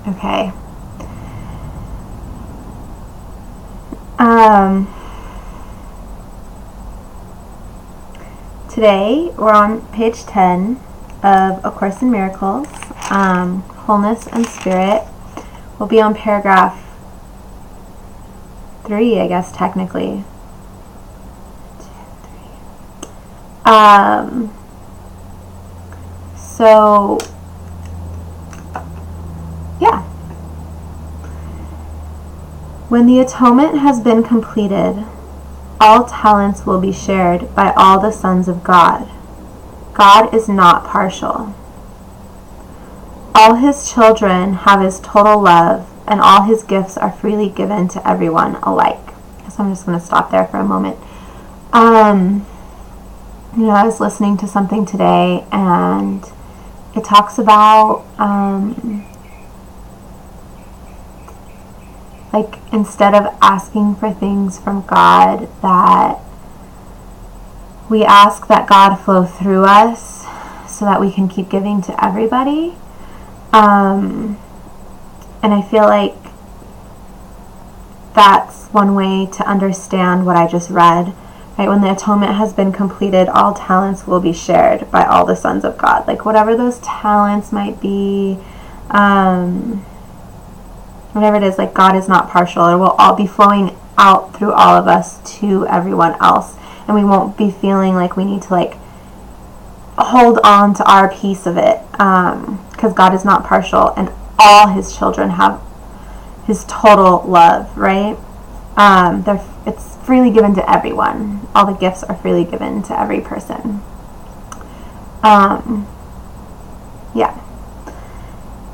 Okay. Today we're on page 10 of A Course in Miracles, Wholeness and Spirit. We'll be on paragraph 3, I guess, technically. 2, 3. So, yeah. When the atonement has been completed, all talents will be shared by all the sons of God. God is not partial. All his children have his total love, and all his gifts are freely given to everyone alike. So I'm just going to stop there for a moment. I was listening to something today, and it talks about instead of asking for things from God, that we ask that God flow through us so that we can keep giving to everybody. And I feel like that's one way to understand what I just read. Right? When the atonement has been completed, all talents will be shared by all the sons of God. Like whatever those talents might be, whatever it is, like God is not partial. It will all be flowing out through all of us to everyone else. And we won't be feeling like we need to hold on to our piece of it, because God is not partial and all his children have his total love, right? It's freely given to everyone. All the gifts are freely given to every person. Yeah.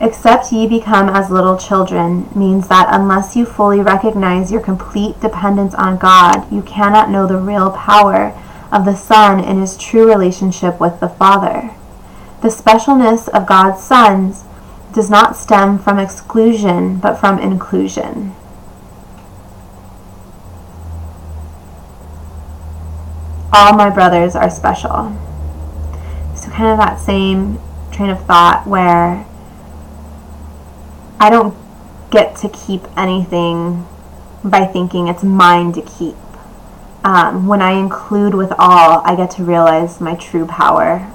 Except ye become as little children means that unless you fully recognize your complete dependence on God, you cannot know the real power of the Son in his true relationship with the Father. The specialness of God's sons does not stem from exclusion, but from inclusion. All my brothers are special. So kind of that same train of thought where I don't get to keep anything by thinking it's mine to keep. When I include with all, I get to realize my true power.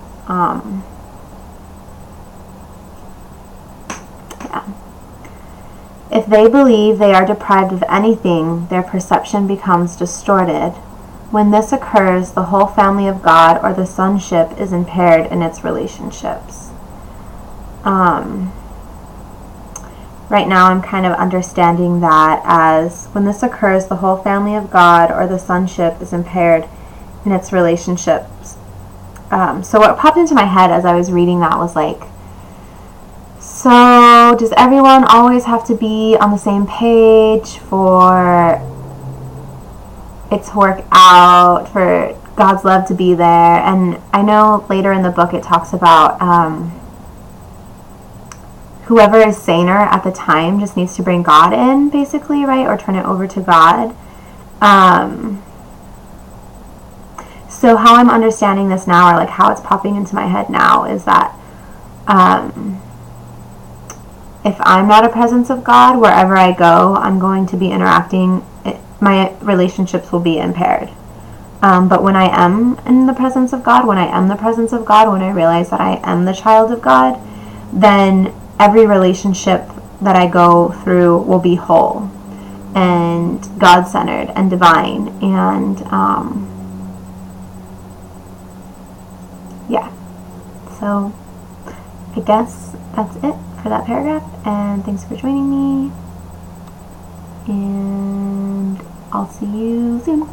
If they believe they are deprived of anything, their perception becomes distorted. When this occurs, the whole family of God or the sonship is impaired in its relationships. Right now I'm kind of understanding that as when this occurs, the whole family of God or the sonship is impaired in its relationships. So what popped into my head as I was reading that was so does everyone always have to be on the same page for it to work out, for God's love to be there? And I know later in the book it talks about whoever is saner at the time just needs to bring God in, basically, right? Or turn it over to God. So how I'm understanding this now, or how it's popping into my head now, is that if I'm not a presence of God, wherever I go, I'm going to be interacting, my relationships will be impaired. But when I am in the presence of God, when I realize that I am the child of God, then every relationship that I go through will be whole and God-centered and divine. And so I guess that's it for that paragraph, and thanks for joining me, and I'll see you soon.